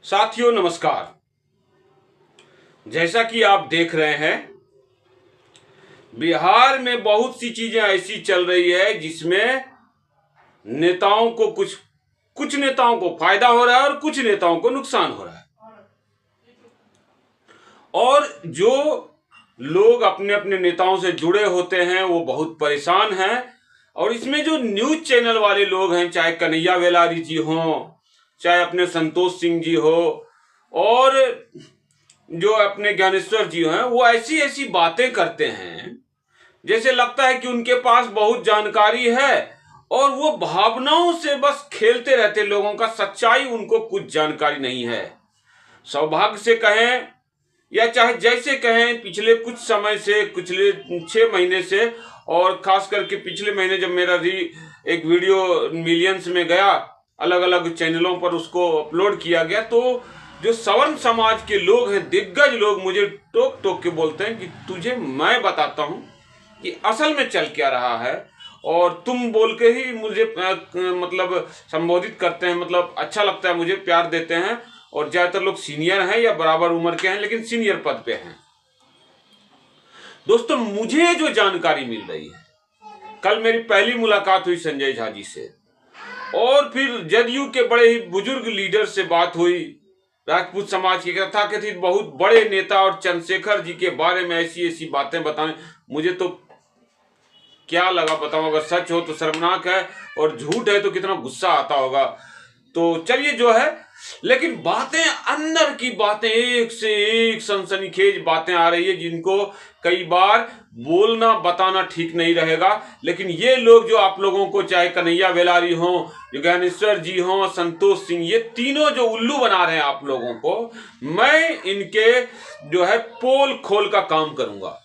साथियों नमस्कार। जैसा कि आप देख रहे हैं, बिहार में बहुत सी चीजें ऐसी चल रही है जिसमें नेताओं को कुछ नेताओं को फायदा हो रहा है और कुछ नेताओं को नुकसान हो रहा है। और जो लोग अपने अपने नेताओं से जुड़े होते हैं वो बहुत परेशान हैं। और इसमें जो न्यूज चैनल वाले लोग हैं, चाहे कन्हैया वेलारी जी हों, चाहे अपने संतोष सिंह जी हो, और जो अपने ज्ञानेश्वर जी हैं, वो ऐसी ऐसी बातें करते हैं जैसे लगता है कि उनके पास बहुत जानकारी है और वो भावनाओं से बस खेलते रहते। लोगों का सच्चाई उनको कुछ जानकारी नहीं है। सौभाग्य से कहें या चाहे जैसे कहें, पिछले कुछ समय से, पिछले 6 महीने से, और खास करके पिछले महीने जब मेरा एक वीडियो मिलियंस में गया, अलग अलग चैनलों पर उसको अपलोड किया गया, तो जो सवर्ण समाज के लोग हैं, दिग्गज लोग, मुझे टोक टोक के बोलते हैं कि तुझे मैं बताता हूं कि असल में चल क्या रहा है, और तुम बोल के ही मुझे मतलब संबोधित करते हैं। मतलब अच्छा लगता है, मुझे प्यार देते हैं। और ज्यादातर लोग सीनियर हैं या बराबर उम्र के हैं, लेकिन सीनियर पद पे हैं। दोस्तों, मुझे जो जानकारी मिल रही है, कल मेरी पहली मुलाकात हुई संजय झा जी से, और फिर जदयू के बड़े ही बुजुर्ग लीडर से बात हुई, राजपूत समाज के तथाकथित बहुत बड़े नेता, और चंद्रशेखर जी के बारे में ऐसी ऐसी बातें बताएं। मुझे तो क्या लगा बताऊं, अगर सच हो तो शर्मनाक है, और झूठ है तो कितना गुस्सा आता होगा। तो चलिए जो है, लेकिन बातें, अंदर की बातें, एक से एक सनसनीखेज बातें आ रही है जिनको कई बार बोलना बताना ठीक नहीं रहेगा। लेकिन ये लोग जो आप लोगों को, चाहे कन्हैया वेलारी हो, ज्ञानेश्वर जी हो, संतोष सिंह, ये तीनों जो उल्लू बना रहे हैं आप लोगों को, मैं इनके जो है पोल खोल का काम करूंगा।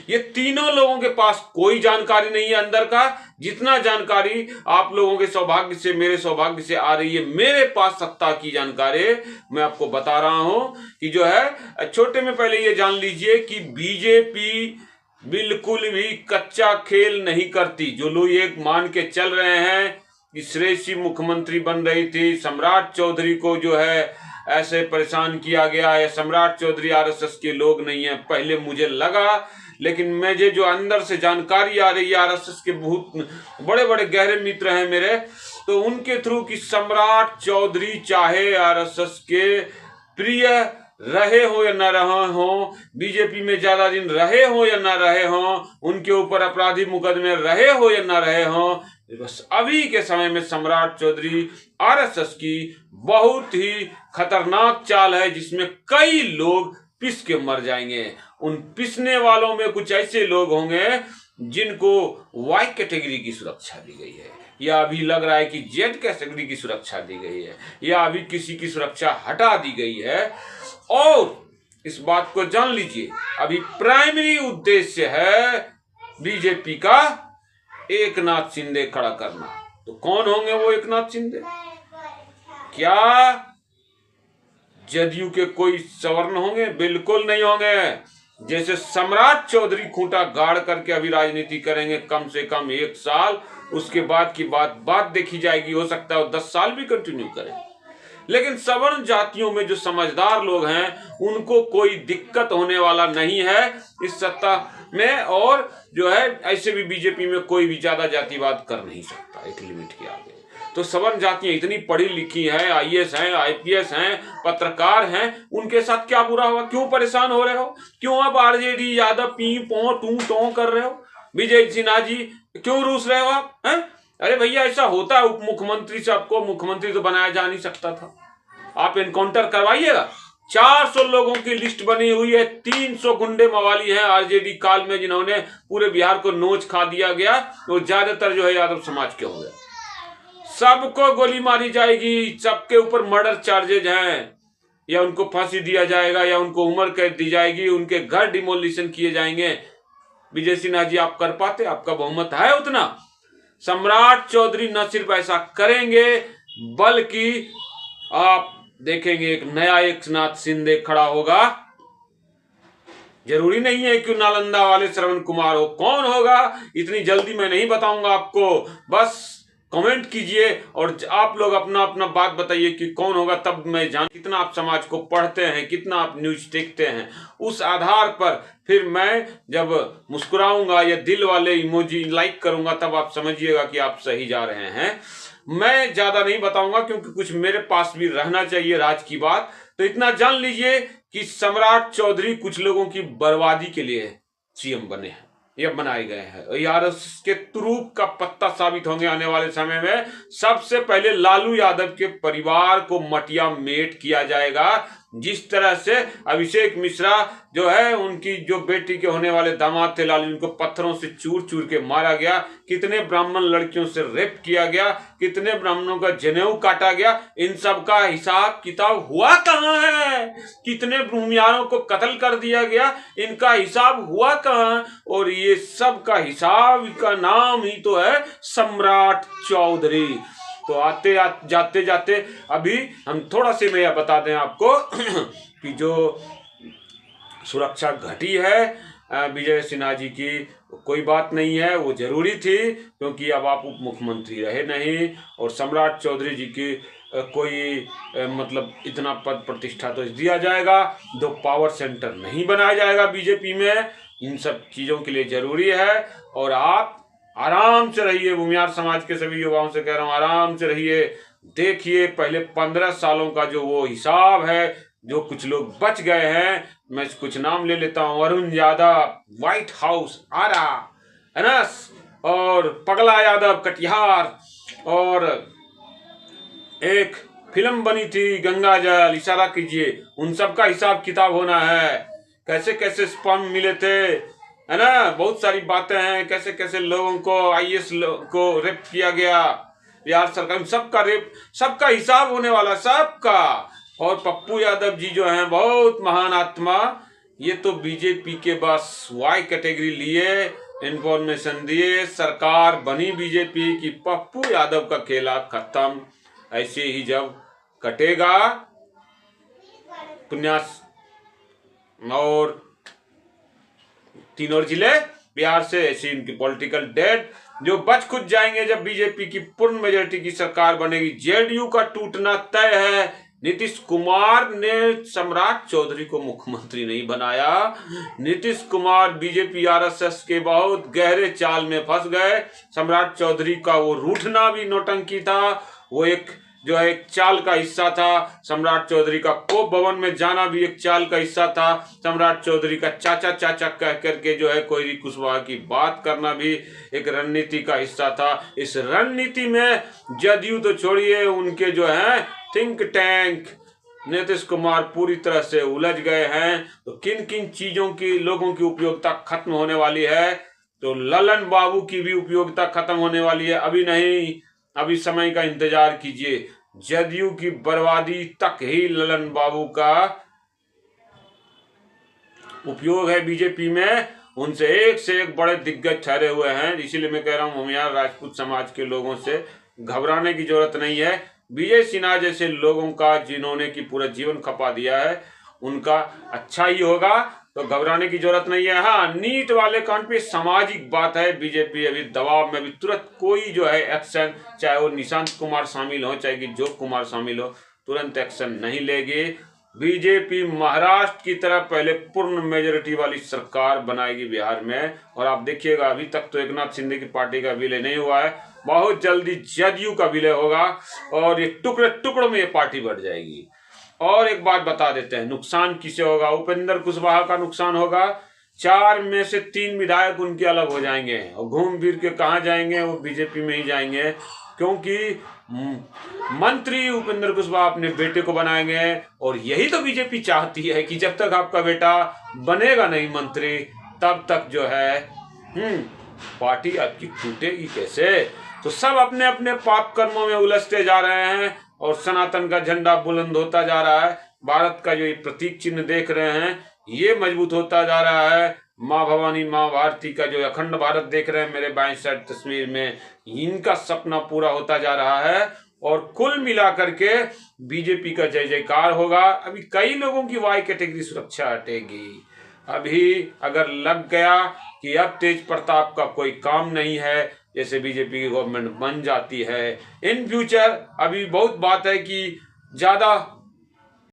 ये तीनों लोगों के पास कोई जानकारी नहीं है अंदर का। जितना जानकारी आप लोगों के सौभाग्य से, मेरे सौभाग्य से आ रही है, मेरे पास सत्ता की जानकारी मैं आपको बता रहा हूं कि जो है, छोटे में पहले ये जान लीजिए कि बीजेपी बिल्कुल भी कच्चा खेल नहीं करती। जो लोग ये मान के चल रहे हैं कि श्रेयसी मुख्यमंत्री बन रही थी, सम्राट चौधरी को जो है ऐसे परेशान किया गया है, सम्राट चौधरी आरएसएस के लोग नहीं है, पहले मुझे लगा। लेकिन मुझे जो अंदर से जानकारी आ रही है, आरएसएस के बहुत बड़े बड़े गहरे मित्र हैं मेरे, तो उनके थ्रू कि सम्राट चौधरी चाहे आरएसएस के प्रिय रहे हो या न रहे हो, बीजेपी में ज्यादा दिन रहे हो या न रहे हो, उनके ऊपर अपराधी मुकदमे रहे हो या न रहे हो, बस अभी के समय में सम्राट चौधरी आरएसएस की बहुत ही खतरनाक चाल है जिसमें कई लोग पिस के मर जाएंगे। उन पिसने वालों में कुछ ऐसे लोग होंगे जिनको वाई कैटेगरी की सुरक्षा दी गई है, या अभी लग रहा है कि जेड कैटेगरी की सुरक्षा दी गई है, या अभी किसी की सुरक्षा हटा दी गई है। और इस बात को जान लीजिए, अभी प्राइमरी उद्देश्य है बीजेपी का एकनाथ शिंदे खड़ा करना। तो कौन होंगे वो एकनाथ शिंदे? क्या जदयू के कोई सवर्ण होंगे? बिल्कुल नहीं होंगे। जैसे सम्राट चौधरी खूंटा गाड़ करके अभी राजनीति करेंगे कम से कम 1 साल, उसके बाद की बात देखी जाएगी। हो सकता है वो 10 साल भी कंटिन्यू करें। लेकिन सवर्ण जातियों में जो समझदार लोग हैं, उनको कोई दिक्कत होने वाला नहीं है इस सत्ता में। और जो है, ऐसे भी बीजेपी में कोई भी ज्यादा जातिवाद कर नहीं सकता एक लिमिट के आगे। तो सवर्ण जातियां इतनी पढ़ी लिखी हैं, आईएएस हैं, आईपीएस हैं, पत्रकार हैं, उनके साथ क्या बुरा हुआ? क्यों परेशान हो रहे हो? क्यों अब आरजेडी यादव पी पो टू टो कर रहे हो? विजय सिन्हा जी क्यों रूस रहे हो आप? हैं? अरे भैया, ऐसा होता है। उप मुख्यमंत्री से आपको मुख्यमंत्री तो बनाया जा नहीं सकता था। आप एनकाउंटर करवाइएगा। 400 लोगों की लिस्ट बनी हुई है, 300 गुंडे मवाली हैं आरजेडी काल में जिन्होंने पूरे बिहार को नोच खा दिया गया। तो ज्यादातर जो है यादव समाज के होंगे। सबको गोली मारी जाएगी, सबके ऊपर मर्डर चार्जेज हैं, या उनको फांसी दिया जाएगा, या उनको उम्र कैद दी जाएगी, उनके घर डिमोलिशन किए जाएंगे। विजय सिन्हा जी, आप कर पाते? आपका बहुमत है उतना? सम्राट चौधरी न सिर्फ ऐसा करेंगे, बल्कि आप देखेंगे एक नया एकनाथ शिंदे खड़ा होगा। जरूरी नहीं है कि नालंदा वाले श्रवण कुमार हो। कौन होगा इतनी जल्दी मैं नहीं बताऊंगा आपको। बस कमेंट कीजिए और आप लोग अपना अपना बात बताइए कि कौन होगा, तब मैं जान कितना आप समाज को पढ़ते हैं, कितना आप न्यूज देखते हैं। उस आधार पर फिर मैं जब मुस्कुराऊंगा या दिल वाले इमोजी लाइक करूंगा, तब आप समझिएगा कि आप सही जा रहे हैं। मैं ज्यादा नहीं बताऊंगा क्योंकि कुछ मेरे पास भी रहना चाहिए राज की बात। तो इतना जान लीजिए कि सम्राट चौधरी कुछ लोगों की बर्बादी के लिए सीएम बने हैं या बनाए गए हैं, यार के तुरूप का पत्ता साबित होंगे आने वाले समय में। सबसे पहले लालू यादव के परिवार को मटिया मेट किया जाएगा। जिस तरह से अभिषेक मिश्रा जो है, उनकी जो बेटी के होने वाले दामाद थे लालू, उनको पत्थरों से चूर चूर के मारा गया, कितने ब्राह्मण लड़कियों से रेप किया गया, कितने ब्राह्मणों का जनेऊ काटा गया, इन सब का हिसाब किताब हुआ कहाँ है? कितने भूमियारों को कत्ल कर दिया गया, इनका हिसाब हुआ कहाँ? और ये सब का हिसाब का नाम ही तो है सम्राट चौधरी। तो जाते जाते अभी हम थोड़ा सी मैं बता दें आपको कि जो सुरक्षा घटी है विजय सिन्हा जी की, कोई बात नहीं है, वो जरूरी थी क्योंकि अब आप उप मुख्यमंत्री रहे नहीं। और सम्राट चौधरी जी की कोई मतलब इतना पद प्रतिष्ठा तो दिया जाएगा, दो पावर सेंटर नहीं बनाया जाएगा बीजेपी में। इन सब चीज़ों के लिए जरूरी है। और आप आराम से रहिए, भूमियार समाज के सभी युवाओं से कह रहा हूँ, आराम से रहिए। देखिए पहले 15 सालों का जो वो हिसाब है, जो कुछ लोग बच गए हैं, मैं कुछ नाम ले लेता हूँ। अरुण यादव व्हाइट हाउस आरा, है ना, और पगला यादव कटिहार, और एक फिल्म बनी थी गंगा जल, इशारा कीजिए, उन सब का हिसाब किताब होना है। कैसे कैसे स्पर्म मिले थे, है ना, बहुत सारी बातें हैं। कैसे कैसे लोगों को आईएएस को रेप किया गया बिहार सरकार में, सबका रेप, सबका हिसाब होने वाला, सबका। और पप्पू यादव जी जो हैं बहुत महान आत्मा, ये तो बीजेपी के बस वाई कैटेगरी लिए, इंफॉर्मेशन दिए, सरकार बनी बीजेपी की, पप्पू यादव का खेला खत्म। ऐसे ही जब कटेगा पुण्यास और तीनों जिले बिहार से, ऐसी इनकी पॉलिटिकल डेड जो बच खुद जाएंगे जब बीजेपी की पूर्ण मेजोरिटी की सरकार बनेगी। जेडीयू का टूटना तय है। नीतीश कुमार ने सम्राट चौधरी को मुख्यमंत्री नहीं बनाया। नीतीश कुमार बीजेपी आरएसएस के बहुत गहरे चाल में फंस गए। सम्राट चौधरी का वो रूठना भी नौटंकी था, वो एक जो है एक चाल का हिस्सा था। सम्राट चौधरी का कोप भवन में जाना भी एक चाल का हिस्सा था। सम्राट चौधरी का चाचा चाचा कह करके जो है कोयरी कुशवाहा की बात करना भी एक रणनीति का हिस्सा था। इस रणनीति में जदयू तो छोड़िए, उनके जो है थिंक टैंक नीतीश कुमार पूरी तरह से उलझ गए हैं। तो किन किन चीजों की लोगों की उपयोगिता खत्म होने वाली है, तो ललन बाबू की भी उपयोगिता खत्म होने वाली है। अभी नहीं, अभी समय का इंतजार कीजिए। जदयू की बर्बादी तक ही ललन बाबू का उपयोग है बीजेपी में। उनसे एक से एक बड़े दिग्गज ठहरे हुए हैं। इसीलिए मैं कह रहा हूं भूमिहार राजपूत समाज के लोगों से घबराने की जरूरत नहीं है। विजय सिन्हा जैसे लोगों का, जिन्होंने की पूरा जीवन खपा दिया है, उनका अच्छा ही होगा, तो घबराने की जरूरत नहीं है। हाँ, नीट वाले कांड पे सामाजिक बात है, बीजेपी अभी दबाव में, अभी तुरंत कोई जो है एक्शन, चाहे वो निशांत कुमार शामिल हो, चाहे कि जो कुमार शामिल हो, तुरंत एक्शन नहीं लेगी। बीजेपी महाराष्ट्र की तरह पहले पूर्ण मेजोरिटी वाली सरकार बनाएगी बिहार में। और आप देखिएगा, अभी तक तो एकनाथ शिंदे की पार्टी का विलय नहीं हुआ है, बहुत जल्दी जदयू का विलय होगा और ये टुकड़े टुकड़ों में ये पार्टी बढ़ जाएगी। और एक बात बता देते हैं, नुकसान किसे होगा? उपेंद्र कुशवाहा का नुकसान होगा। 4 में से 3 विधायक उनके अलग हो जाएंगे और घूम फिर के कहाँ जाएंगे? वो बीजेपी में ही जाएंगे, क्योंकि मंत्री उपेंद्र कुशवाहा अपने बेटे को बनाएंगे। और यही तो बीजेपी चाहती है कि जब तक आपका बेटा बनेगा नहीं मंत्री, तब तक जो है पार्टी आपकी टूटेगी कैसे? तो सब अपने अपने पाप कर्मों में उलझते जा रहे हैं और सनातन का झंडा बुलंद होता जा रहा है। भारत का जो ये प्रतीक चिन्ह देख रहे हैं, ये मजबूत होता जा रहा है। माँ भवानी, माँ भारती का जो अखंड भारत देख रहे हैं मेरे बाएं साइड तस्वीर में, इनका सपना पूरा होता जा रहा है। और कुल मिलाकर के बीजेपी का जय जयकार होगा। अभी कई लोगों की वाई कैटेगरी सुरक्षा हटेगी। अभी अगर लग गया कि अब तेज प्रताप का कोई काम नहीं है जैसे बीजेपी की गवर्नमेंट बन जाती है इन फ्यूचर। अभी बहुत बात है कि ज्यादा,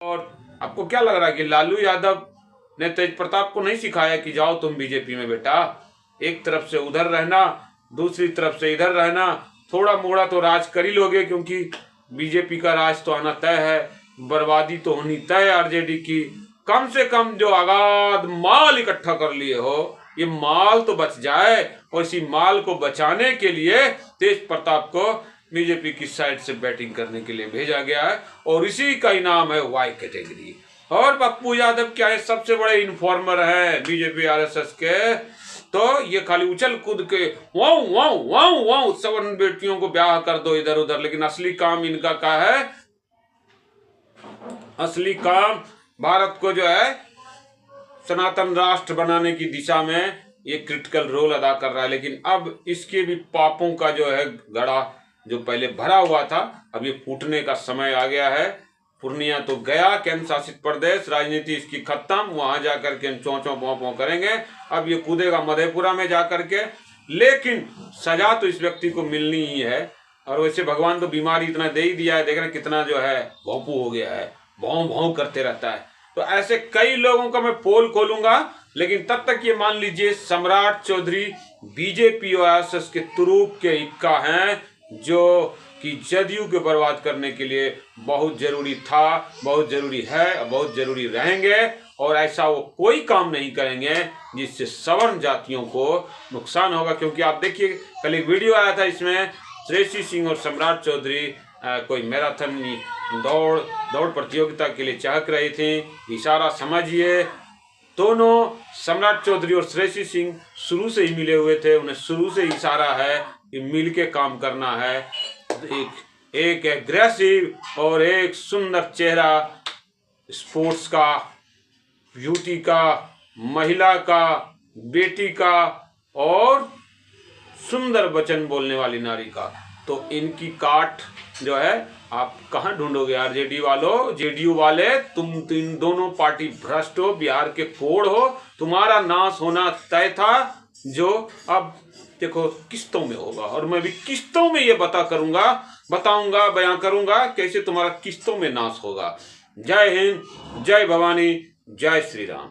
और आपको क्या लग रहा है कि लालू यादव ने तेज प्रताप को नहीं सिखाया कि जाओ तुम बीजेपी में बेटा, एक तरफ से उधर रहना, दूसरी तरफ से इधर रहना, थोड़ा मोड़ा तो राज कर ही लोगे, क्योंकि बीजेपी का राज तो आना तय है, बर्बादी तो होनी तय है आरजेडी की। कम से कम जो अगाध माल इकट्ठा कर लिए हो, ये माल तो बच जाए, और इसी माल को बचाने के लिए तेज प्रताप को बीजेपी की साइड से बैटिंग करने के लिए भेजा गया है, और इसी का इनाम है वाई कैटेगरी। और पप्पू यादव क्या है, सबसे बड़े इन्फॉर्मर है बीजेपी आरएसएस के, तो ये खाली उछल कूद के वाऊ वाऊ वाऊ वाऊ 7 बेटियों को ब्याह कर दो इधर उधर, लेकिन असली काम इनका क्या है? असली काम भारत को जो है सनातन राष्ट्र बनाने की दिशा में ये क्रिटिकल रोल अदा कर रहा है। लेकिन अब इसके भी पापों का जो है घड़ा जो पहले भरा हुआ था, अब ये फूटने का समय आ गया है। पूर्णिया तो गया केंद्र शासित प्रदेश, राजनीति इसकी खत्म, वहां जाकर के चौं चौं पौ पौ करेंगे। अब ये कूदेगा मधेपुरा में जाकर के, लेकिन सजा तो इस व्यक्ति को मिलनी ही है। और वैसे भगवान तो बीमारी इतना दे ही दिया है, देख रहे कितना जो है भौंपू हो गया है, भौं भौं करते रहता है। तो ऐसे कई लोगों का मैं पोल खोलूंगा, लेकिन तब तक ये मान लीजिए सम्राट चौधरी बीजेपी और आरएसएस के तुरूप के इक्का हैं, जो कि जदयू को बर्बाद करने के लिए बहुत जरूरी था, बहुत जरूरी है, बहुत जरूरी रहेंगे। और ऐसा वो कोई काम नहीं करेंगे जिससे सवर्ण जातियों को नुकसान होगा। क्योंकि आप देखिए कल एक वीडियो आया था, इसमें श्रेयसी सिंह और सम्राट चौधरी कोई मैराथन दौड़ प्रतियोगिता के लिए चहक रहे थे। इशारा समझिए, दोनों सम्राट चौधरी और श्रेयसी सिंह शुरू से ही मिले हुए थे, उन्हें शुरू से इशारा है कि मिल के काम करना है। एक एग्रेसिव और एक सुंदर चेहरा, स्पोर्ट्स का, ब्यूटी का, महिला का, बेटी का और सुंदर वचन बोलने वाली नारी का, तो इनकी काट जो है आप कहाँ ढूंढोगे आरजेडी वालों, जेडीयू वाले? तुम इन दोनों पार्टी भ्रष्ट हो, बिहार के कोड़ हो, तुम्हारा नाश होना तय था, जो अब देखो किस्तों में होगा। और मैं भी किस्तों में ये बताऊंगा, बयां करूंगा कैसे तुम्हारा किस्तों में नाश होगा। जय हिंद, जय भवानी, जय श्री राम।